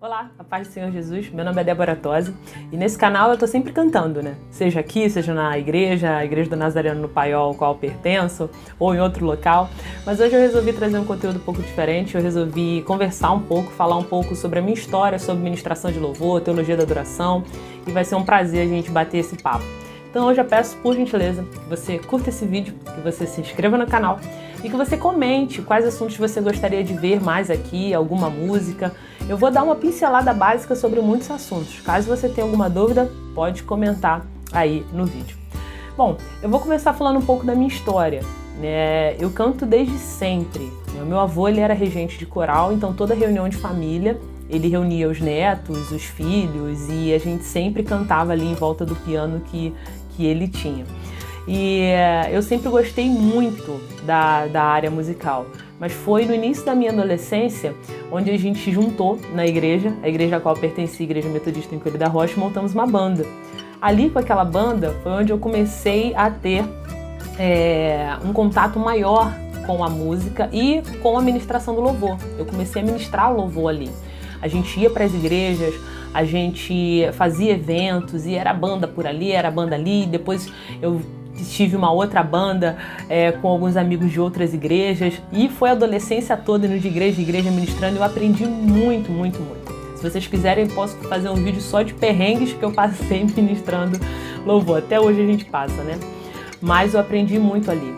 Olá, a paz do Senhor Jesus, meu nome é Débora Tosi e nesse canal eu tô sempre cantando, né? Seja aqui, seja na igreja, a Igreja do Nazareno no Paiol, ao qual eu pertenço, ou em outro local. Mas hoje eu resolvi trazer um conteúdo um pouco diferente, eu resolvi conversar um pouco, falar um pouco sobre a minha história, sobre ministração de louvor, teologia da adoração, e vai ser um prazer a gente bater esse papo. Então hoje eu peço, por gentileza, que você curta esse vídeo, que você se inscreva no canal e que você comente quais assuntos você gostaria de ver mais aqui, alguma música. Eu vou dar uma pincelada básica sobre muitos assuntos. Caso você tenha alguma dúvida, pode comentar aí no vídeo. Bom, eu vou começar falando um pouco da minha história, né? Eu canto desde sempre. O meu avô ele era regente de coral, então toda reunião de família ele reunia os netos, os filhos e a gente sempre cantava ali em volta do piano que ele tinha. E eu sempre gostei muito da área musical, mas foi no início da minha adolescência onde a gente se juntou na igreja, a igreja a qual eu pertenci, a Igreja Metodista em Coelho da Rocha, e montamos uma banda. Ali com aquela banda foi onde eu comecei a ter um contato maior com a música e com a ministração do louvor. Eu comecei a ministrar o louvor ali. A gente ia para as igrejas, a gente fazia eventos e era banda por ali, era banda ali. Depois eu tive uma outra banda com alguns amigos de outras igrejas e foi a adolescência toda indo de igreja em igreja ministrando e eu aprendi muito, muito, muito. Se vocês quiserem, eu posso fazer um vídeo só de perrengues que eu passei ministrando louvor. Até hoje a gente passa, né? Mas eu aprendi muito ali.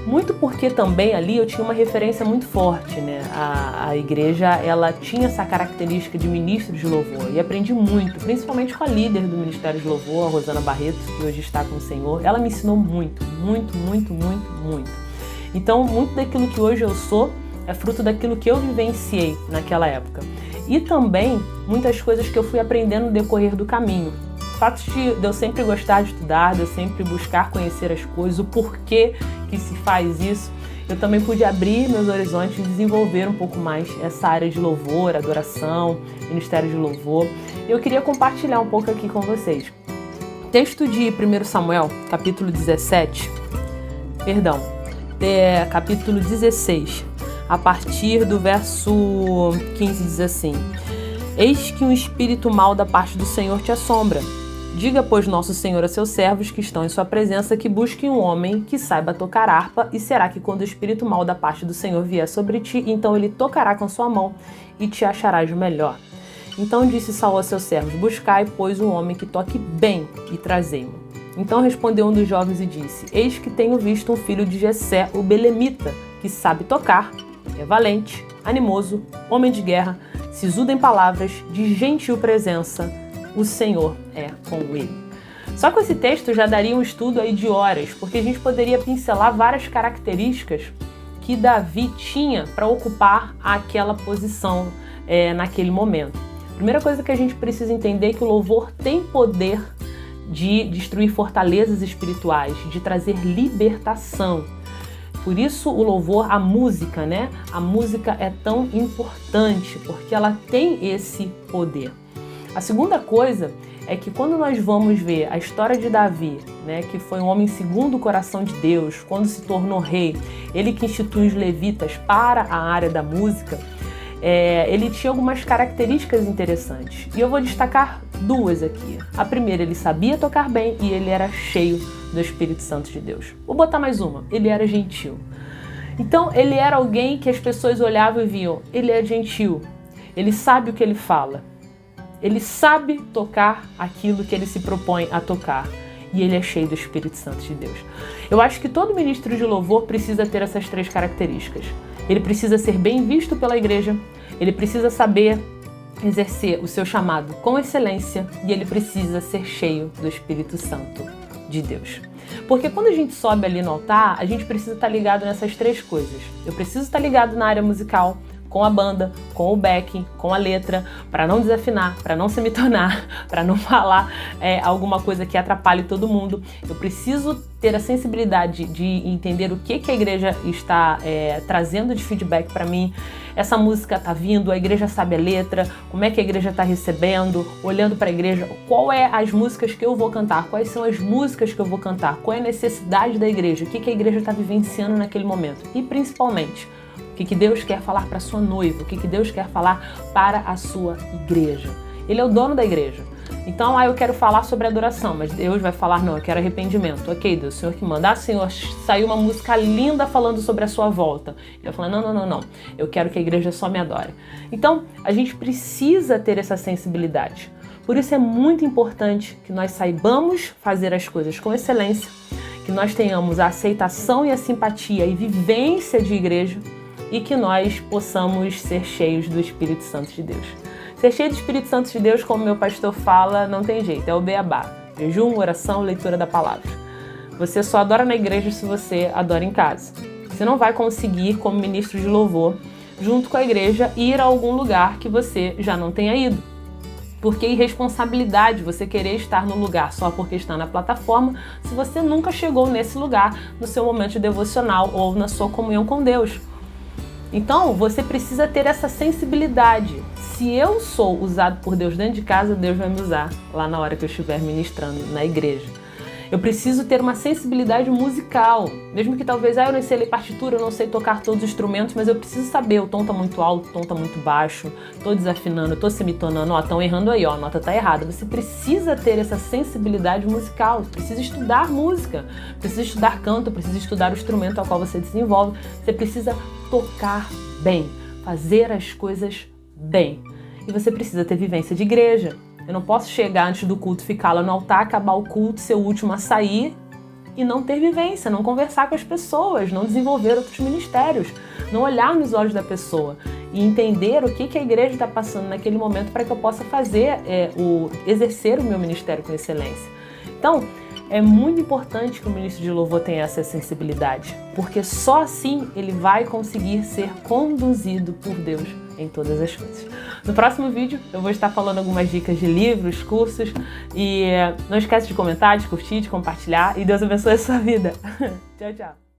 Muito porque também ali eu tinha uma referência muito forte, né? A igreja, ela tinha essa característica de ministro de louvor e aprendi muito, principalmente com a líder do Ministério de Louvor, a Rosana Barreto, que hoje está com o Senhor. Ela me ensinou muito, muito, muito, muito, muito. Então, muito daquilo que hoje eu sou é fruto daquilo que eu vivenciei naquela época. E também muitas coisas que eu fui aprendendo no decorrer do caminho. O fato de eu sempre gostar de estudar, de eu sempre buscar conhecer as coisas, o porquê que se faz isso, eu também pude abrir meus horizontes e desenvolver um pouco mais essa área de louvor, adoração, ministério de louvor. Eu queria compartilhar um pouco aqui com vocês. Texto de 1 Samuel, capítulo 16, a partir do verso 15 diz assim: Eis que um espírito mau da parte do Senhor te assombra. Diga, pois, nosso Senhor a seus servos que estão em sua presença que busquem um homem que saiba tocar harpa, e será que quando o espírito mau da parte do Senhor vier sobre ti, então ele tocará com sua mão e te acharás o melhor. Então disse Saul a seus servos: Buscai, pois, um homem que toque bem e trazei-mo. Então respondeu um dos jovens e disse: Eis que tenho visto um filho de Jessé, o belemita, que sabe tocar, é valente, animoso, homem de guerra, sisudo em palavras, de gentil presença. O Senhor é com ele. Só com esse texto já daria um estudo aí de horas, porque a gente poderia pincelar várias características que Davi tinha para ocupar aquela posição naquele momento. Primeira coisa que a gente precisa entender é que o louvor tem poder de destruir fortalezas espirituais, de trazer libertação. Por isso o louvor, a música, né? A música é tão importante, porque ela tem esse poder. A segunda coisa é que quando nós vamos ver a história de Davi, né, que foi um homem segundo o coração de Deus, quando se tornou rei, ele que institui os levitas para a área da música, ele tinha algumas características interessantes. E eu vou destacar duas aqui. A primeira, ele sabia tocar bem e ele era cheio do Espírito Santo de Deus. Vou botar mais uma, ele era gentil. Então, ele era alguém que as pessoas olhavam e viam, ele é gentil, ele sabe o que ele fala. Ele sabe tocar aquilo que ele se propõe a tocar. E ele é cheio do Espírito Santo de Deus. Eu acho que todo ministro de louvor precisa ter essas três características. Ele precisa ser bem visto pela igreja, ele precisa saber exercer o seu chamado com excelência e ele precisa ser cheio do Espírito Santo de Deus. Porque quando a gente sobe ali no altar, a gente precisa estar ligado nessas três coisas. Eu preciso estar ligado na área musical, com a banda, com o backing, com a letra, para não desafinar, para não semitonar, para não falar alguma coisa que atrapalhe todo mundo. Eu preciso ter a sensibilidade de entender o que a igreja está trazendo de feedback para mim. Essa música está vindo, a igreja sabe a letra, como é que a igreja está recebendo, olhando para a igreja, qual é as músicas que eu vou cantar, quais são as músicas que eu vou cantar, qual é a necessidade da igreja, o que a igreja está vivenciando naquele momento. E principalmente, o que Deus quer falar para a sua noiva, o que Deus quer falar para a sua igreja. Ele é o dono da igreja. Então, eu quero falar sobre adoração, mas Deus vai falar, não, eu quero arrependimento. Ok, Deus, o Senhor que manda. Senhor, saiu uma música linda falando sobre a sua volta. Ele vai falar, não, eu quero que a igreja só me adore. Então, a gente precisa ter essa sensibilidade. Por isso é muito importante que nós saibamos fazer as coisas com excelência, que nós tenhamos a aceitação e a simpatia e vivência de igreja e que nós possamos ser cheios do Espírito Santo de Deus. Ser cheio do Espírito Santo de Deus, como meu pastor fala, não tem jeito, é o beabá. Jejum, oração, leitura da palavra. Você só adora na igreja se você adora em casa. Você não vai conseguir, como ministro de louvor, junto com a igreja, ir a algum lugar que você já não tenha ido. Porque é irresponsabilidade você querer estar no lugar só porque está na plataforma, se você nunca chegou nesse lugar no seu momento devocional ou na sua comunhão com Deus. Então, você precisa ter essa sensibilidade. Se eu sou usado por Deus dentro de casa, Deus vai me usar lá na hora que eu estiver ministrando na igreja. Eu preciso ter uma sensibilidade musical. Mesmo que talvez eu não sei ler partitura, eu não sei tocar todos os instrumentos, mas eu preciso saber, o tom tá muito alto, o tom tá muito baixo, tô desafinando, tô semitonando, estão errando aí, a nota tá errada. Você precisa ter essa sensibilidade musical, precisa estudar música, precisa estudar canto, precisa estudar o instrumento ao qual você desenvolve, você precisa tocar bem, fazer as coisas bem. E você precisa ter vivência de igreja. Eu não posso chegar antes do culto, ficar lá no altar, acabar o culto, ser o último a sair e não ter vivência, não conversar com as pessoas, não desenvolver outros ministérios, não olhar nos olhos da pessoa e entender o que a igreja está passando naquele momento para que eu possa fazer, exercer o meu ministério com excelência. Então, é muito importante que o ministro de louvor tenha essa sensibilidade, porque só assim ele vai conseguir ser conduzido por Deus em todas as coisas. No próximo vídeo eu vou estar falando algumas dicas de livros, cursos e não esquece de comentar, de curtir, de compartilhar e Deus abençoe a sua vida. Tchau, tchau.